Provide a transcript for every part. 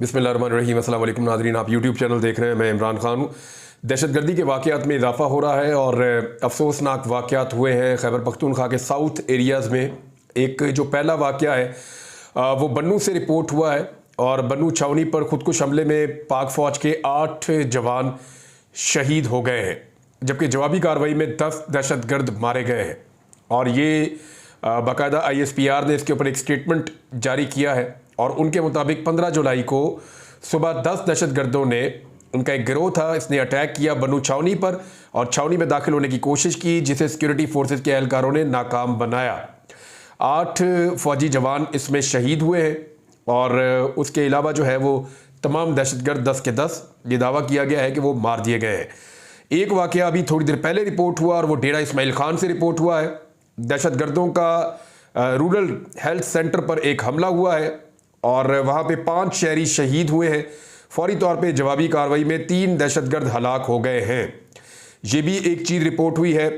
बिस्मिल्लाहिर्रहमानिर्रहीम। अस्सलाम वालेकुम नाज़रीन, आप यूट्यूब चैनल देख रहे हैं। मैं इमरान खान हूँ। दहशतगर्दी के वाक़यात में इजाफा हो रहा है और अफसोसनाक वाक़यात हुए हैं खैबर पख्तूनख्वा के साउथ एरियाज़ में। एक जो पहला वाक़या है वो बन्नू से रिपोर्ट हुआ है और बन्नू छावनी पर खुदकुश हमले में पाक फ़ौज के 8 जवान शहीद हो गए हैं, जबकि जवाबी कार्रवाई में 10 दहशतगर्द मारे गए हैं। और ये बाकायदा ISPR ने इसके ऊपर एक स्टेटमेंट जारी किया है और उनके मुताबिक 15 जुलाई को सुबह 10 दहशतगर्दों ने, उनका एक गिरोह था, इसने अटैक किया बन्नू छावनी पर और छावनी में दाखिल होने की कोशिश की, जिसे सिक्योरिटी फोर्सेस के एहलकारों ने नाकाम बनाया। 8 फौजी जवान इसमें शहीद हुए हैं और उसके अलावा जो है वो तमाम दहशतगर्द 10 के 10 ये दावा किया गया है कि वो मार दिए गए हैं। एक वाक़या अभी थोड़ी देर पहले रिपोर्ट हुआ और वो डेरा इस्माइल खान से रिपोर्ट हुआ है। दहशतगर्दों का रूरल हेल्थ सेंटर पर एक हमला हुआ है और वहाँ पे 5 शहरी शहीद हुए हैं। फौरी तौर पे जवाबी कार्रवाई में 3 दहशतगर्द हलाक हो गए हैं। ये भी एक चीज़ रिपोर्ट हुई है।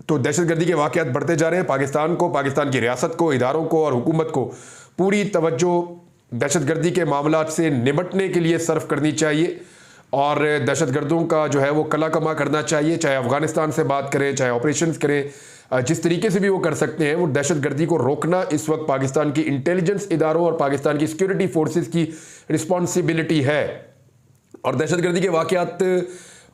तो दहशतगर्दी के वाक़यात बढ़ते जा रहे हैं। पाकिस्तान को, पाकिस्तान की रियासत को, इदारों को और हुकूमत को पूरी तवज्जो दहशतगर्दी के मामलात से निपटने के लिए सर्फ करनी चाहिए और दहशतगर्दों का जो है वो कला कमा करना चाहिए। चाहे अफगानिस्तान से बात करें, चाहे ऑपरेशंस करें, जिस तरीके से भी वो कर सकते हैं, वो दहशतगर्दी को रोकना इस वक्त पाकिस्तान की इंटेलिजेंस इदारों और पाकिस्तान की सिक्योरिटी फोर्सेस की रिस्पॉन्सिबिलिटी है। और दहशतगर्दी के वाक़यात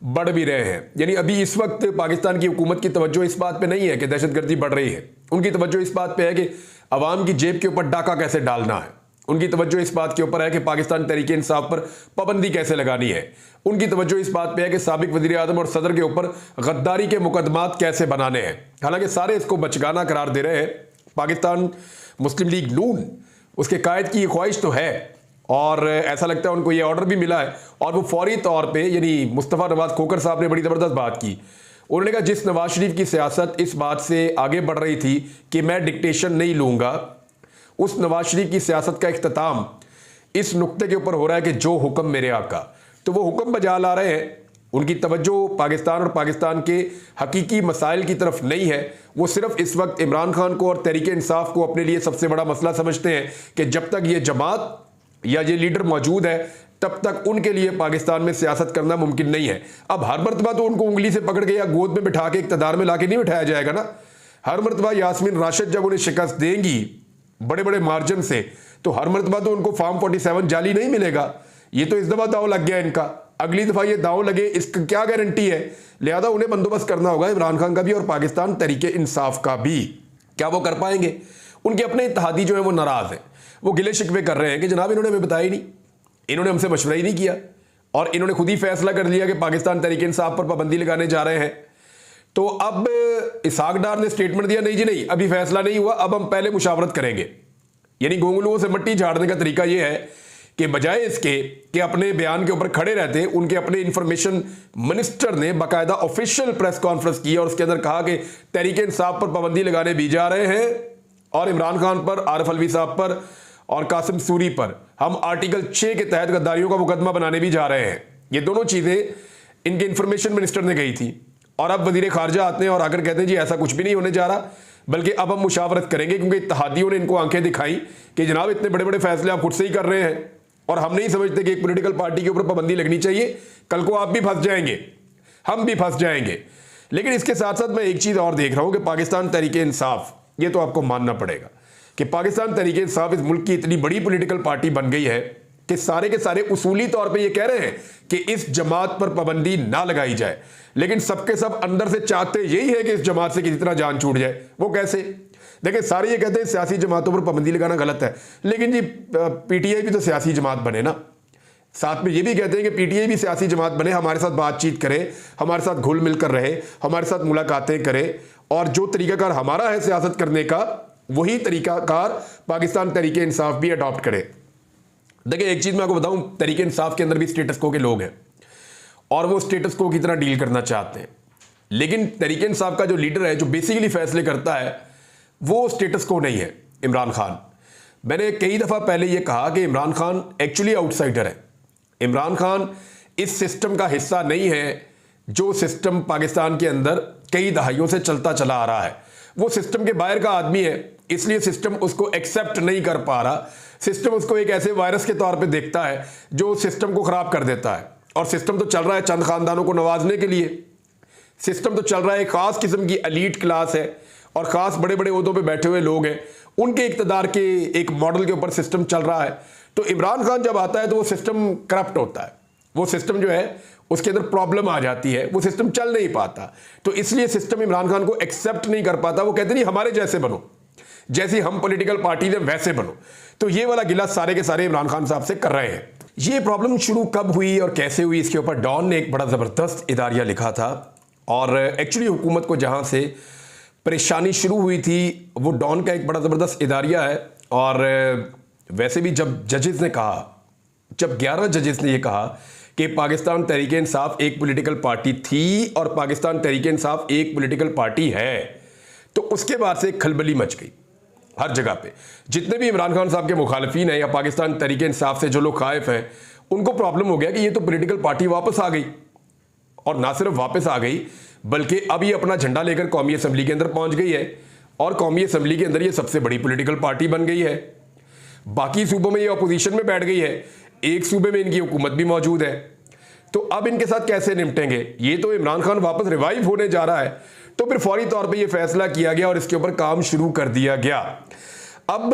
बढ़ भी रहे हैं। यानी अभी इस वक्त पाकिस्तान की हुकूमत की तवज्जो इस बात पे नहीं है कि दहशतगर्दी बढ़ रही है। उनकी तवज्जो इस बात पे है कि अवाम की जेब के ऊपर डाका कैसे डालना है। उनकी तवज्जो इस बात के ऊपर है कि पाकिस्तान तहरीक इंसाफ पर पाबंदी कैसे लगानी है। उनकी तवज्जो इस बात पे है कि साबिक वज़ीर आज़म और सदर के ऊपर गद्दारी के मुकदमात कैसे बनाने हैं। हालांकि सारे इसको बचगाना करार दे रहे हैं। पाकिस्तान मुस्लिम लीग नून, उसके कायद की ये ख्वाहिश तो है और ऐसा लगता है उनको ये ऑर्डर भी मिला है और वो फौरी तौर पर, यानी मुस्तफ़ा नवाज खोकर साहब ने बड़ी ज़बरदस्त बात की। उन्होंने कहा जिस नवाज शरीफ की सियासत इस बात से आगे बढ़ रही थी कि मैं डिक्टेशन नहीं लूँगा, उस नवाज शरीफ की सियासत का इख्तिताम इस नुक्ते के ऊपर हो रहा है कि जो हुक्म मेरे आका, तो वो हुक्म बजा ला रहे हैं। उनकी तवज्जो पाकिस्तान और पाकिस्तान के हकीकी मसाइल की तरफ नहीं है। वो सिर्फ इस वक्त इमरान खान को और तहरीक इंसाफ को अपने लिए सबसे बड़ा मसला समझते हैं कि जब तक ये जमात या ये लीडर मौजूद है तब तक उनके लिए पाकिस्तान में सियासत करना मुमकिन नहीं है। अब हर मरतबा तो उनको उंगली से पकड़ के या गोद में बिठा के इक़्तिदार में ला के नहीं बिठाया जाएगा ना। हर मरतबा यास्मीन राशिद जब उन्हें शिकस्त देंगी बड़े बड़े मार्जिन से, तो हर मरतबा तो उनको फार्म 47 जाली नहीं मिलेगा। ये तो इस दफ़ा दाव लग गया इनका, अगली दफ़ा ये दाव लगे इसका क्या गारंटी है। लिहाजा उन्हें बंदोबस्त करना होगा इमरान खान का भी और पाकिस्तान तहरीक इंसाफ का भी। क्या वो कर पाएंगे? उनके अपने इत्तेहादी जो है वो नाराज़ हैं, वो गिले शिकवे कर रहे हैं कि जनाब इन्होंने हमें बताया ही नहीं, इन्होंने हमसे मशवरा ही नहीं किया और इन्होंने खुद ही फैसला कर लिया कि पाकिस्तान तहरीक इंसाफ पर पाबंदी लगाने जा रहे हैं। तो अब इसहाक डार ने स्टेटमेंट दिया, नहीं जी नहीं, अभी फैसला नहीं हुआ, अब हम पहले मुशावरत करेंगे। यानी गोंगलुओं से मट्टी झाड़ने का तरीका यह है कि बजाय इसके कि अपने बयान के ऊपर खड़े रहते, उनके अपने इंफॉर्मेशन मिनिस्टर ने बाकायदा ऑफिशियल प्रेस कॉन्फ्रेंस की और उसके अंदर कहा कि तहरीक इंसाफ पर पाबंदी लगाने भी जा रहे हैं और इमरान खान पर, आरिफ अलवी साहब पर और कासिम सूरी पर हम आर्टिकल 6 के तहत गद्दारियों का मुकदमा बनाने भी जा रहे हैं। ये दोनों चीजें इनके इंफॉर्मेशन मिनिस्टर ने कही थी और अब वजीर खारजा आते हैं और आकर कहते हैं जी ऐसा कुछ भी नहीं होने जा रहा, बल्कि अब हम मुशावरत करेंगे, क्योंकि इत्तेहादियों ने इनको आंखें दिखाई कि जनाब इतने बड़े बड़े फैसले आप खुद से ही कर रहे हैं और हम नहीं समझते कि एक पॉलिटिकल पार्टी के ऊपर पाबंदी लगनी चाहिए। कल को आप भी फंस जाएंगे, हम भी फंस जाएंगे। लेकिन इसके साथ साथ मैं एक चीज़ और देख रहा हूं कि पाकिस्तान तहरीक इंसाफ, ये तो आपको मानना पड़ेगा कि पाकिस्तान तहरीक इंसाफ इस मुल्क की इतनी बड़ी पॉलिटिकल पार्टी बन गई है कि सारे के सारे उसूली तौर पे ये कह रहे हैं कि इस जमात पर पाबंदी ना लगाई जाए, लेकिन सबके सब अंदर से चाहते यही है कि इस जमात से किसी तरह जान छूट जाए। वो कैसे? देखिए, सारे ये कहते हैं सियासी जमातों पर पाबंदी लगाना गलत है, लेकिन जी PTI भी तो सियासी जमात बने ना। साथ में ये भी कहते हैं कि PTI भी सियासी जमात बने, हमारे साथ बातचीत करे, हमारे साथ घुल मिल कर रहे, हमारे साथ मुलाकातें करे और जो तरीकाकार हमारा है सियासत करने का, वही तरीकाकार पाकिस्तान तहरीक इंसाफ भी अडॉप्ट करे। देखिए, एक चीज़ मैं आपको बताऊं, तहरीक इंसाफ के अंदर भी स्टेटस को के लोग हैं और वो स्टेटस को की तरह डील करना चाहते हैं, लेकिन तहरीक इंसाफ का जो लीडर है, जो बेसिकली फैसले करता है, वो स्टेटस को नहीं है इमरान खान। मैंने कई दफ़ा पहले ये कहा कि इमरान खान एक्चुअली आउटसाइडर है। इमरान खान इस सिस्टम का हिस्सा नहीं है जो सिस्टम पाकिस्तान के अंदर कई दहाइयों से चलता चला आ रहा है। वो सिस्टम के बाहर का आदमी है, इसलिए सिस्टम उसको एक्सेप्ट नहीं कर पा रहा। सिस्टम उसको एक ऐसे वायरस के तौर पे देखता है जो सिस्टम को खराब कर देता है। और सिस्टम तो चल रहा है चंद खानदानों को नवाजने के लिए, सिस्टम तो चल रहा है एक खास किस्म की एलीट क्लास है और खास बड़े बड़े ओहदों पे बैठे हुए लोग हैं, उनके इक़्तिदार के एक मॉडल के ऊपर सिस्टम चल रहा है। तो इमरान खान जब आता है तो वो सिस्टम करप्ट होता है, वो सिस्टम जो है उसके अंदर प्रॉब्लम आ जाती है, वो सिस्टम चल नहीं पाता। तो इसलिए सिस्टम इमरान खान को एक्सेप्ट नहीं कर पाता। वो कहते नहीं हमारे जैसे बनो, जैसी हम पॉलिटिकल पार्टी ने वैसे बनो। तो ये वाला गिला सारे के सारे इमरान खान साहब से कर रहे हैं। ये प्रॉब्लम शुरू कब हुई और कैसे हुई, इसके ऊपर डॉन ने एक बड़ा ज़बरदस्त इदारिया लिखा था। और एक्चुअली हुकूमत को जहाँ से परेशानी शुरू हुई थी वो डॉन का एक बड़ा ज़बरदस्त इदारिया है। और वैसे भी जब जजेस ने कहा, जब 11 जजेस ने ये कहा कि पाकिस्तान तहरीक इंसाफ एक पॉलिटिकल पार्टी थी और पाकिस्तान तहरीक इंसाफ एक पॉलिटिकल पार्टी है, तो उसके बाद से खलबली मच गई हर जगह पे। जितने भी इमरान खान साहब के मुखालफीन हैं या पाकिस्तान तहरीक इंसाफ से जो लोग खाइफ हैं, उनको प्रॉब्लम हो गया कि ये तो पॉलिटिकल पार्टी वापस आ गई। और ना सिर्फ वापस आ गई बल्कि अब ये अपना झंडा लेकर कौमी असम्बली के अंदर पहुंच गई है और कौमी असम्बली के अंदर ये सबसे बड़ी पॉलिटिकल पार्टी बन गई है। बाकी सूबों में ये अपोजिशन में बैठ गई है, एक सूबे में इनकी हुकूमत भी मौजूद है। तो अब इनके साथ कैसे निपटेंगे? ये तो इमरान खान वापस रिवाइव होने जा रहा है, तो फिर फौरी तौर पे ये फैसला किया गया और इसके ऊपर काम शुरू कर दिया गया। अब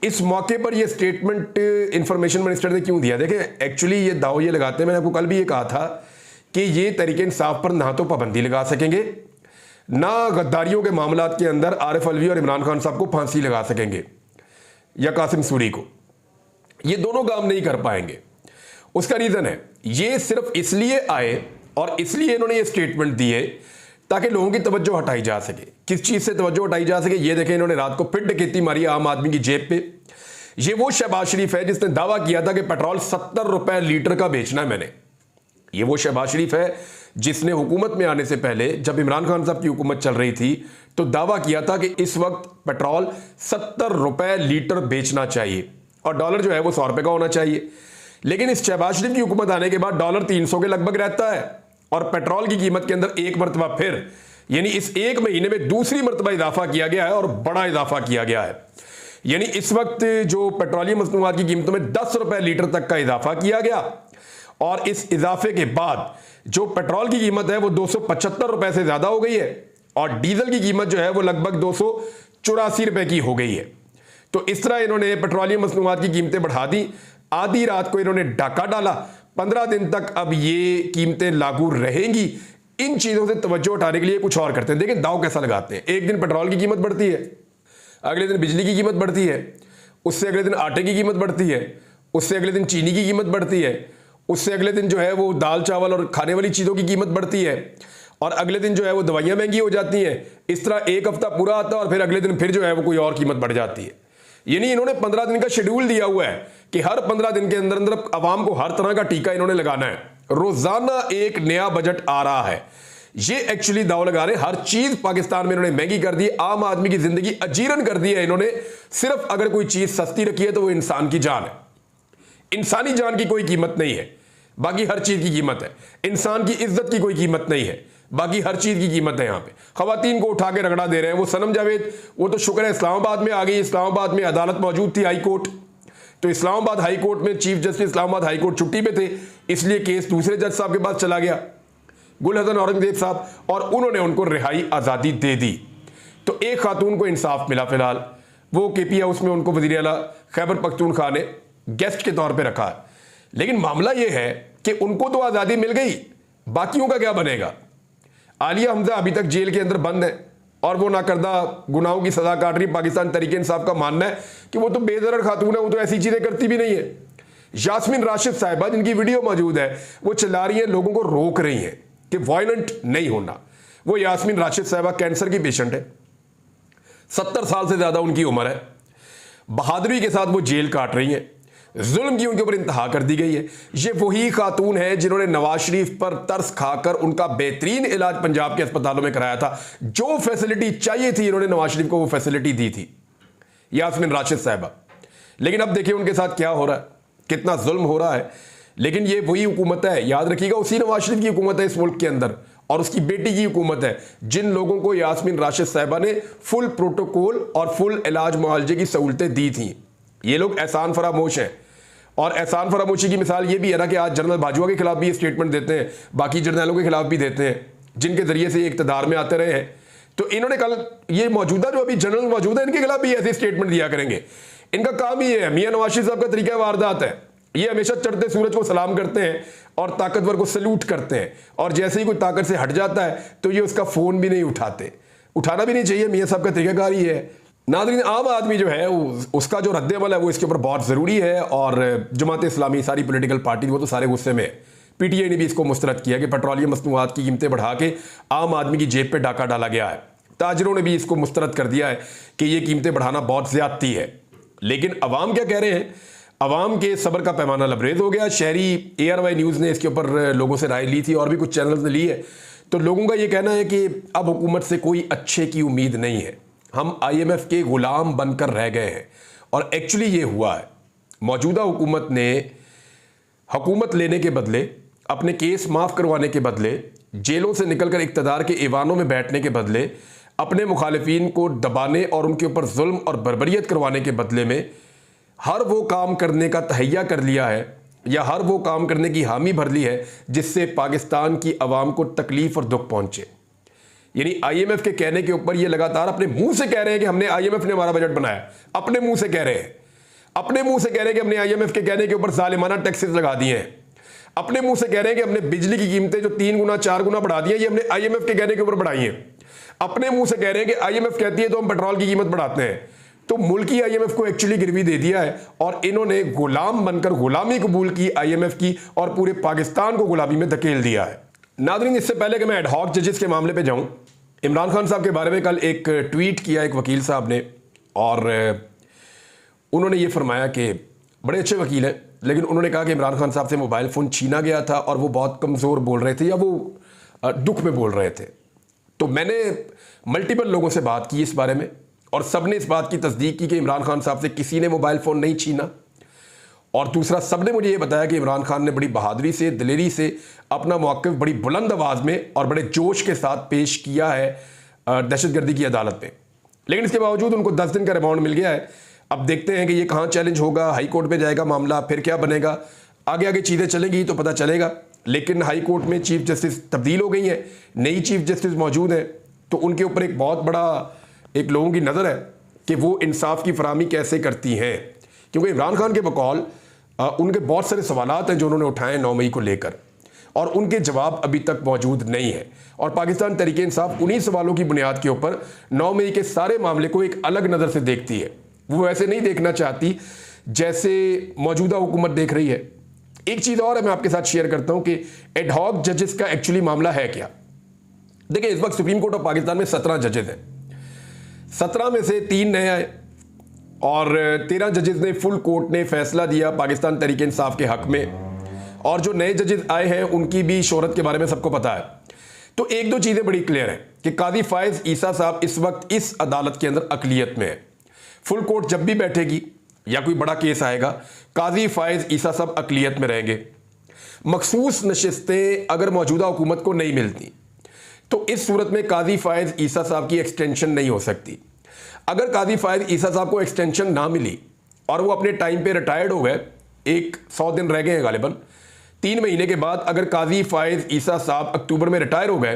इस मौके पर ये स्टेटमेंट इंफॉर्मेशन मिनिस्टर ने क्यों दिया? देखें, एक्चुअली ये दाव ये लगाते हैं, मैंने आपको कल भी ये कहा था कि ये तहरीक इंसाफ पर ना तो पाबंदी लगा सकेंगे, ना गद्दारियों के मामलात के अंदर आरिफ अलवी और इमरान खान साहब को फांसी लगा सकेंगे या कासिम सूरी को। ये दोनों काम नहीं कर पाएंगे। उसका रीज़न है, ये सिर्फ इसलिए आए और इसलिए इन्होंने ये स्टेटमेंट दिए ताकि लोगों की तवज्जो हटाई जा सके। किस चीज़ से तवज्जो हटाई जा सके? ये देखें, इन्होंने रात को फिर डकैती मारी आम आदमी की जेब पे। ये वो शहबाज शरीफ है जिसने दावा किया था कि पेट्रोल 70 रुपए लीटर का बेचना है मैंने। ये वो शहबाज शरीफ है जिसने हुकूमत में आने से पहले, जब इमरान खान साहब की हुकूमत चल रही थी, तो दावा किया था कि इस वक्त पेट्रोल 70 रुपए लीटर बेचना चाहिए और डॉलर जो है वो 100 रुपए का होना चाहिए। लेकिन इस शहबाज शरीफ की हुकूमत आने के बाद डॉलर 300 के लगभग रहता है और पेट्रोल की कीमत के अंदर एक मरतबा फिर, यानी इस एक महीने में दूसरी मरतबा इजाफा किया गया है और बड़ा इजाफा किया गया है। यानी इस वक्त जो पेट्रोलियम मसनूआत की कीमतों में 10 रुपए लीटर तक का इजाफा किया गया और इस इजाफे के बाद जो पेट्रोल की कीमत है वो 275 रुपए से ज्यादा हो गई है और डीजल की कीमत जो है वो लगभग 284 रुपए की हो गई है। तो इस तरह इन्होंने पेट्रोलियम मसनूआत की कीमतें बढ़ा दी। आधी रात को इन्होंने डाका डाला, 15 दिन तक अब ये कीमतें लागू रहेंगी। इन चीजों से तवज्जो उठाने के लिए कुछ और करते हैं। देखिए दाव कैसा लगाते हैं। एक दिन पेट्रोल की कीमत बढ़ती है, अगले दिन बिजली की कीमत बढ़ती है, उससे अगले दिन आटे की कीमत बढ़ती है, उससे अगले दिन चीनी की कीमत बढ़ती है, उससे अगले दिन जो है वो दाल चावल और खाने वाली चीज़ों की कीमत बढ़ती है और अगले दिन जो है वो दवाइयाँ महंगी हो जाती हैं। इस तरह एक हफ्ता पूरा आता है और फिर अगले दिन फिर जो है वो कोई और कीमत बढ़ जाती है। यानी इन्होंने 15 दिन का शेड्यूल दिया हुआ है कि हर 15 दिन के अंदर अंदर आवाम को हर तरह का टीका इन्होंने लगाना है। रोजाना एक नया बजट आ रहा है। ये एक्चुअली दाव लगा रहे हैं, हर चीज पाकिस्तान में इन्होंने महंगी कर दी, आम आदमी की जिंदगी अजीरन कर दी है इन्होंने। सिर्फ अगर कोई चीज सस्ती रखी है तो वो इंसान की जान है। इंसानी जान की कोई कीमत नहीं है, बाकी हर चीज की कीमत है। इंसान की इज्जत की कोई कीमत नहीं है, बाकी हर चीज की कीमत है। यहाँ पे खवातीन को उठा के रगड़ा दे रहे हैं। वो सनम जावेद, वो तो शुक्र है इस्लामाबाद में आ गई। इस्लामाबाद में अदालत मौजूद थी, हाई कोर्ट। तो इस्लामाबाद हाई कोर्ट में chief justice Islamabad high court छुट्टी पे थे, इसलिए केस दूसरे जज साहब के पास चला गया, गुल हसन औरंगजेब साहब, और उन्होंने उनको रिहाई आज़ादी दे दी। तो एक खातून को इंसाफ मिला। फिलहाल वो केपी हाउस में उनको वज़ीर आला खैबर पख्तूनख्वा ने गेस्ट के तौर पर रखा है। लेकिन मामला यह है कि उनको तो आज़ादी मिल गई, बाकियों का क्या बनेगा? आलिया हमजा अभी तक जेल के अंदर बंद है और वो नाकर्दा गुनाहों की सजा काट रही। पाकिस्तान तहरीक इंसाफ का मानना है कि वो तो बेदरद खातून है, वो तो ऐसी चीजें करती भी नहीं है। यास्मीन राशिद साहिबा, जिनकी वीडियो मौजूद है, वो चिल्ला रही है, लोगों को रोक रही हैं कि वायलेंट नहीं होना। वो यास्मीन राशिद साहिबा कैंसर की पेशेंट है, 70 साल से ज्यादा उनकी उम्र है। बहादुरी के साथ वो जेल काट रही है, जुल्म की उनके ऊपर इंतहा कर दी गई है। ये वही खातून है जिन्होंने नवाज शरीफ पर तरस खाकर उनका बेहतरीन इलाज पंजाब के अस्पतालों में कराया था। जो फैसिलिटी चाहिए थी इन्होंने नवाज शरीफ को वो फैसिलिटी दी थी, यास्मीन राशिद साहिबा। लेकिन अब देखिए उनके साथ क्या हो रहा है, कितना जुल्म हो रहा है। लेकिन ये वही हुकूमत है, याद रखिएगा, उसी नवाज शरीफ की हुकूमत है इस मुल्क के अंदर और उसकी बेटी की हुकूमत है, जिन लोगों को यास्मीन राशिद साहिबा ने फुल प्रोटोकॉल और फुल इलाज मुआवजे की सहूलतें दी थी। ये लोग एहसान फरामोश हैं। और एहसान फरामोशी की मिसाल ये भी है ना कि आज जनरल बाजवा के खिलाफ भी ये स्टेटमेंट देते हैं, बाकी जर्नैलों के खिलाफ भी देते हैं, जिनके जरिए से इक़्तिदार में आते रहे हैं। तो इन्होंने कल ये मौजूदा जो अभी जनरल मौजूद है, इनके खिलाफ भी ऐसे स्टेटमेंट दिया करेंगे। इनका काम ही है, मियां नवाज शरीफ साहब का तरीका वारदात है। ये हमेशा चढ़ते सूरज को सलाम करते हैं और ताकतवर को सल्यूट करते हैं, और जैसे ही कोई ताकत से हट जाता है तो ये उसका फोन भी नहीं उठाते। उठाना भी नहीं चाहिए, मियां साहब का तरीकाकार ही है। नाज़रीन, आम आदमी जो है उसका जो रद्द-ए-अमल है वो इसके ऊपर बहुत ज़रूरी है। और जमात इस्लामी, सारी पॉलिटिकल पार्टी, वो तो सारे गुस्से में है। पीटीआई ने भी इसको मुस्तरद किया कि पेट्रोलियम मसनूआत की कीमतें बढ़ा के आम आदमी की जेब पे डाका डाला गया है। ताजरों ने भी इसको मुस्तरद कर दिया है कि ये कीमतें बढ़ाना बहुत ज़्यादती है। लेकिन अवाम क्या कह रहे हैं? अवाम के सब्र का पैमाना लबरेज हो गया। शहरी ARY न्यूज़ ने इसके ऊपर लोगों से राय ली थी और भी कुछ चैनल्स ने ली है। तो लोगों का ये कहना है कि अब हुकूमत से कोई अच्छे की उम्मीद नहीं है, हम IMF के गुलाम बनकर रह गए हैं। और एक्चुअली ये हुआ है। मौजूदा हुकूमत ने हुकूमत लेने के बदले, अपने केस माफ़ करवाने के बदले, जेलों से निकलकर इक़्तिदार के ऐवानों में बैठने के बदले, अपने मुखालिफिन को दबाने और उनके ऊपर जुल्म और बर्बरियत करवाने के बदले में हर वो काम करने का तहैया कर लिया है, या हर वो काम करने की हामी भर ली है जिससे पाकिस्तान की आवाम को तकलीफ और दुख पहुंचे। यानी IMF के कहने के ऊपर ये लगातार अपने मुंह से कह रहे हैं कि हमने, IMF ने हमारा बजट बनाया, अपने मुंह से कह रहे हैं, अपने मुंह से कह रहे हैं कि हमने IMF के कहने के ऊपर जालिमाना टैक्सेस लगा दिए हैं, अपने मुंह से कह रहे हैं कि हमने बिजली की कीमतें जो 3 गुना 4 गुना बढ़ा दी है, ये हमने IMF के कहने के ऊपर बढ़ाई है। अपने मुंह से कह रहे हैं कि IMF कहती है तो हम पेट्रोल की कीमत बढ़ाते हैं। तो मुल्की IMF को एक्चुअली गिरवी दे दिया है और इन्होंने गुलाम बनकर गुलामी कबूल की IMF की, और पूरे पाकिस्तान को गुलामी में धकेल दिया है। नाज़रीन, इससे पहले कि मैं एडहॉक जजेस के मामले पे जाऊं, इमरान खान साहब के बारे में कल एक ट्वीट किया एक वकील साहब ने, और उन्होंने ये फरमाया कि बड़े अच्छे वकील हैं, लेकिन उन्होंने कहा कि इमरान खान साहब से मोबाइल फ़ोन छीना गया था और वो बहुत कमज़ोर बोल रहे थे, या वो दुख में बोल रहे थे। तो मैंने मल्टीपल लोगों से बात की इस बारे में, और सब ने इस बात की तस्दीक की कि इमरान खान साहब से किसी ने मोबाइल फ़ोन नहीं छीना। और दूसरा, सब ने मुझे ये बताया कि इमरान खान ने बड़ी बहादुरी से, दिलेरी से अपना मौक़िफ़ बड़ी बुलंद आवाज़ में और बड़े जोश के साथ पेश किया है दहशतगर्दी की अदालत में। लेकिन इसके बावजूद उनको 10 दिन का रिमांड मिल गया है। अब देखते हैं कि ये कहाँ चैलेंज होगा, हाई कोर्ट में जाएगा मामला, फिर क्या बनेगा, आगे आगे चीज़ें चलेंगी तो पता चलेगा। लेकिन हाई कोर्ट में चीफ जस्टिस तब्दील हो गई है, नई चीफ जस्टिस मौजूद है, तो उनके ऊपर एक बहुत बड़ा एक लोगों की नज़र है कि वो इंसाफ की फराहमी कैसे करती हैं। क्योंकि इमरान खान के बकौल उनके बहुत सारे सवालात हैं जो उन्होंने उठाए 9 मई को लेकर, और उनके जवाब अभी तक मौजूद नहीं है। और पाकिस्तान तहरीक इंसाफ उन्हीं सवालों की बुनियाद के ऊपर 9 मई के सारे मामले को एक अलग नज़र से देखती है। वो वैसे नहीं देखना चाहती जैसे मौजूदा हुकूमत देख रही है। एक चीज़ और है, मैं आपके साथ शेयर करता हूँ कि एडहॉक जजेस का एक्चुअली मामला है क्या। देखिए, इस वक्त सुप्रीम कोर्ट ऑफ पाकिस्तान में 17 जजेस हैं। 17 में से 3 नए आए और 13 जजेस ने फुल कोर्ट ने फैसला दिया पाकिस्तान तहरीक इंसाफ के हक में। और जो नए जजेस आए हैं उनकी भी शोहरत के बारे में सबको पता है। तो एक दो चीज़ें बड़ी क्लियर हैं कि काजी फायज ईसा साहब इस वक्त इस अदालत के अंदर अकलियत में है। फुल कोर्ट जब भी बैठेगी या कोई बड़ा केस आएगा, काजी फायज ईसा साहब अकलियत में रहेंगे। मखसूस नशिस्तें अगर मौजूदा हुकूमत को नहीं मिलती तो इस सूरत में काजी फायज ईसा साहब की एक्सटेंशन नहीं हो सकती। अगर काजी फायज ईसा साहब को एक्सटेंशन ना मिली और वो अपने टाइम पे रिटायर्ड हो गए, 100 दिन रह गए हैं गालिबन, 3 महीने के बाद अगर काजी फायज ईसा साहब अक्टूबर में रिटायर हो गए,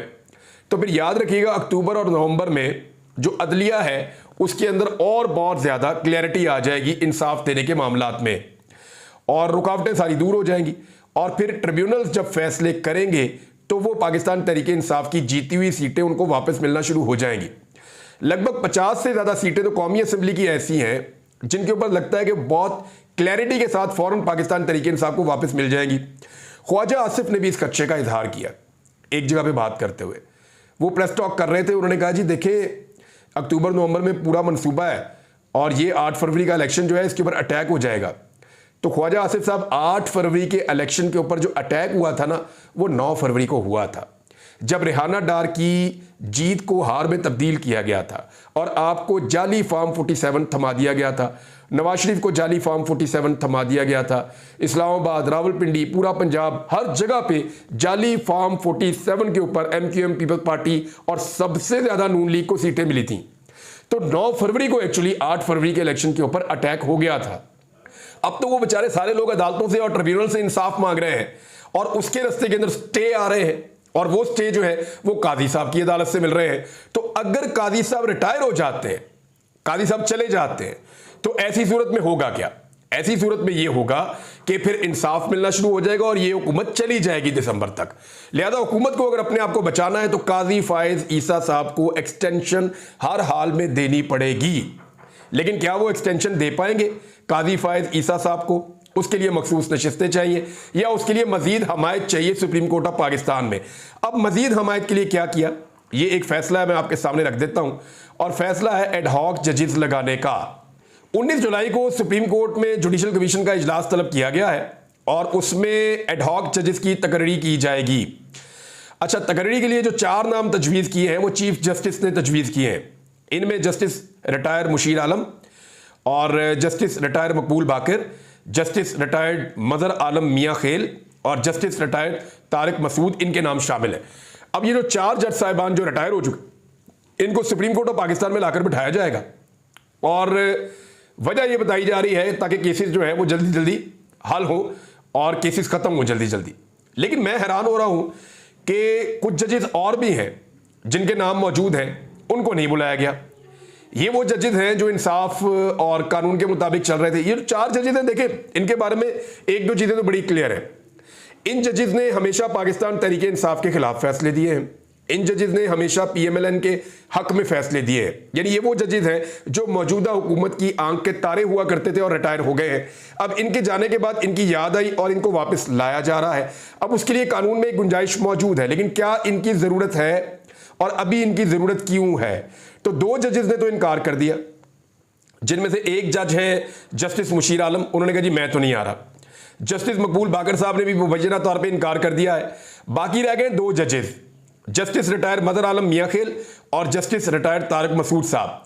तो फिर याद रखिएगा अक्टूबर और नवंबर में जो अदलिया है उसके अंदर और बहुत ज़्यादा क्लैरिटी आ जाएगी इंसाफ देने के मामलात में, और रुकावटें सारी दूर हो जाएंगी। और फिर ट्रिब्यूनल्स जब फैसले करेंगे तो वो पाकिस्तान तहरीक इंसाफ की जीती हुई सीटें उनको वापस मिलना शुरू हो जाएंगी। लगभग 50 से ज़्यादा सीटें तो कौमी असम्बली की ऐसी हैं जिनके ऊपर लगता है कि बहुत क्लैरिटी के साथ फ़ौरन पाकिस्तान तहरीक इंसाफ को वापस मिल जाएगी। ख्वाजा आसिफ ने भी इस खदशे का इजहार किया एक जगह पे बात करते हुए। वो प्रेस टॉक कर रहे थे, उन्होंने कहा जी देखिए अक्टूबर नवंबर में पूरा मंसूबा है और ये 8 फरवरी का इलेक्शन जो है इसके ऊपर अटैक हो जाएगा। तो ख्वाजा आसिफ साहब 8 फरवरी के इलेक्शन के ऊपर जो अटैक हुआ था ना, वो 9 फरवरी को हुआ था, जब रेहाना डार की जीत को हार में तब्दील किया गया था और आपको जाली फार्म 47 थमा दिया गया था, नवाज शरीफ को जाली फार्म 47 थमा दिया गया था। इस्लामाबाद, रावलपिंडी, पूरा पंजाब, हर जगह पे जाली फार्म 47 के ऊपर MQM पीपल्स पार्टी और सबसे ज़्यादा नून लीग को सीटें मिली थी। तो 9 फरवरी को एक्चुअली 8 फरवरी के इलेक्शन के ऊपर अटैक हो गया था। अब तो वो बेचारे सारे लोग अदालतों से और ट्रिब्यूनल से इंसाफ मांग रहे हैं और उसके रास्ते के अंदर स्टे आ रहे हैं, और वो स्टे जो है वो काजी साहब की अदालत से मिल रहे हैं। तो अगर काजी साहब रिटायर हो जाते हैं, काजी साहब चले जाते हैं, तो ऐसी सूरत में होगा क्या? ऐसी सूरत में यह होगा कि फिर इंसाफ मिलना शुरू हो जाएगा और ये हुकूमत चली जाएगी दिसंबर तक। लिहाजा हुकूमत को अगर अपने आप को बचाना है तो काजी फायज ईसा साहब को एक्सटेंशन हर हाल में देनी पड़ेगी। लेकिन क्या वो एक्सटेंशन दे पाएंगे काजी फायज ईसा साहब को? उसके लिए मखसूस नशिस्तें चाहिए या उसके लिए मजीद हमायत चाहिए सुप्रीम कोर्ट ऑफ पाकिस्तान में। अब मजीद हमायत के लिए क्या किया, ये एक फैसला है, मैं आपके सामने रख देता हूं। और फैसला है एडहॉक जजेस लगाने का। 19 जुलाई को सुप्रीम कोर्ट में जुडिशल कमीशन का इजलास तलब किया गया है और उसमें एडहॉक जजेस की तकरीरी की जाएगी। अच्छा, तकरीरी के लिए जो 4 नाम तजवीज़ किए हैं वो चीफ जस्टिस ने तजवीज़ किए हैं। इनमें जस्टिस रिटायर मुशीर आलम और जस्टिस रिटायर मकबूल बाकर, जस्टिस रिटायर्ड मजर आलम मियाँ खेल और जस्टिस रिटायर्ड तारिक मसूद, इनके नाम शामिल है। अब ये जो 4 जज साहिबान जो रिटायर हो चुके, इनको सुप्रीम कोर्ट ऑफ पाकिस्तान में लाकर बिठाया जाएगा और वजह यह बताई जा रही है ताकि केसेस जो है वो जल्दी जल्दी हल हो और केसेस खत्म हो जल्दी जल्दी। लेकिन मैं हैरान हो रहा हूं कि कुछ जजेस और भी हैं जिनके नाम मौजूद हैं, उनको नहीं बुलाया गया। ये वो जजेस हैं जो इंसाफ और कानून के मुताबिक चल रहे थे। ये 4 जजेस हैं, देखें इनके बारे में 1-2 चीजें तो बड़ी क्लियर है। इन जजेस ने हमेशा पाकिस्तान तहरीक इंसाफ के खिलाफ फैसले दिए हैं। इन जजेस ने हमेशा PMLN के हक में फैसले दिए हैं। यानी ये वो जजेस हैं जो मौजूदा हुकूमत की आंख के तारे हुआ करते थे और रिटायर हो गए हैं। अब इनके जाने के बाद इनकी याद आई और इनको वापस लाया जा रहा है। अब उसके लिए कानून में एक गुंजाइश मौजूद है, लेकिन क्या इनकी जरूरत है और अभी इनकी जरूरत क्यों है? तो 2 जजेस ने तो इनकार कर दिया, जिनमें से एक जज है जस्टिस मुशीर आलम, उन्होंने कहा जी मैं तो नहीं आ रहा। जस्टिस मकबूल बाकर साहब ने भी मुबैना तौर पे इनकार कर दिया है। बाकी रह गए 2 जजेस, जस्टिस रिटायर मदर आलम मियाँ खेल और जस्टिस रिटायर तारिक मसूद साहब।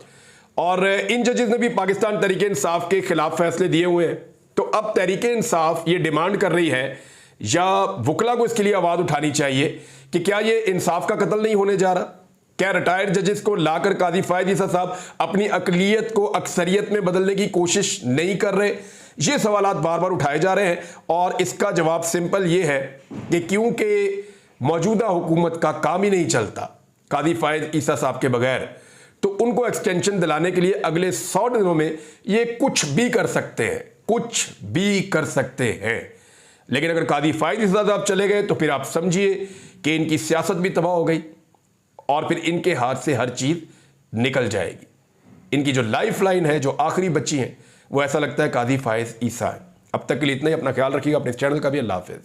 और इन जजेस ने भी पाकिस्तान तहरीक इंसाफ के खिलाफ फैसले दिए हुए हैं। तो अब तहरीक इंसाफ ये डिमांड कर रही है या वकला को इसके लिए आवाज उठानी चाहिए कि क्या ये इंसाफ का कत्ल नहीं होने जा रहा? क्या रिटायर्ड जजेस को लाकर काजी फायज ईसा साहब अपनी अकलियत को अक्सरियत में बदलने की कोशिश नहीं कर रहे? ये सवालात बार बार उठाए जा रहे हैं और इसका जवाब सिंपल ये है कि क्योंकि मौजूदा हुकूमत का काम ही नहीं चलता काजी फायज ईसा साहब के बगैर, तो उनको एक्सटेंशन दिलाने के लिए अगले 100 दिनों में ये कुछ भी कर सकते हैं, कुछ भी कर सकते हैं। लेकिन अगर काजी फायज ईसा साहब चले गए तो फिर आप समझिए कि इनकी सियासत भी तबाह हो गई और फिर इनके हाथ से हर चीज निकल जाएगी। इनकी जो लाइफ लाइन है, जो आखिरी बच्ची हैं, वो ऐसा लगता है काजी फायज ईसा है। अब तक के लिए इतना ही। अपना ख्याल रखिएगा, अपने चैनल का भी। अल्लाह हाफिज।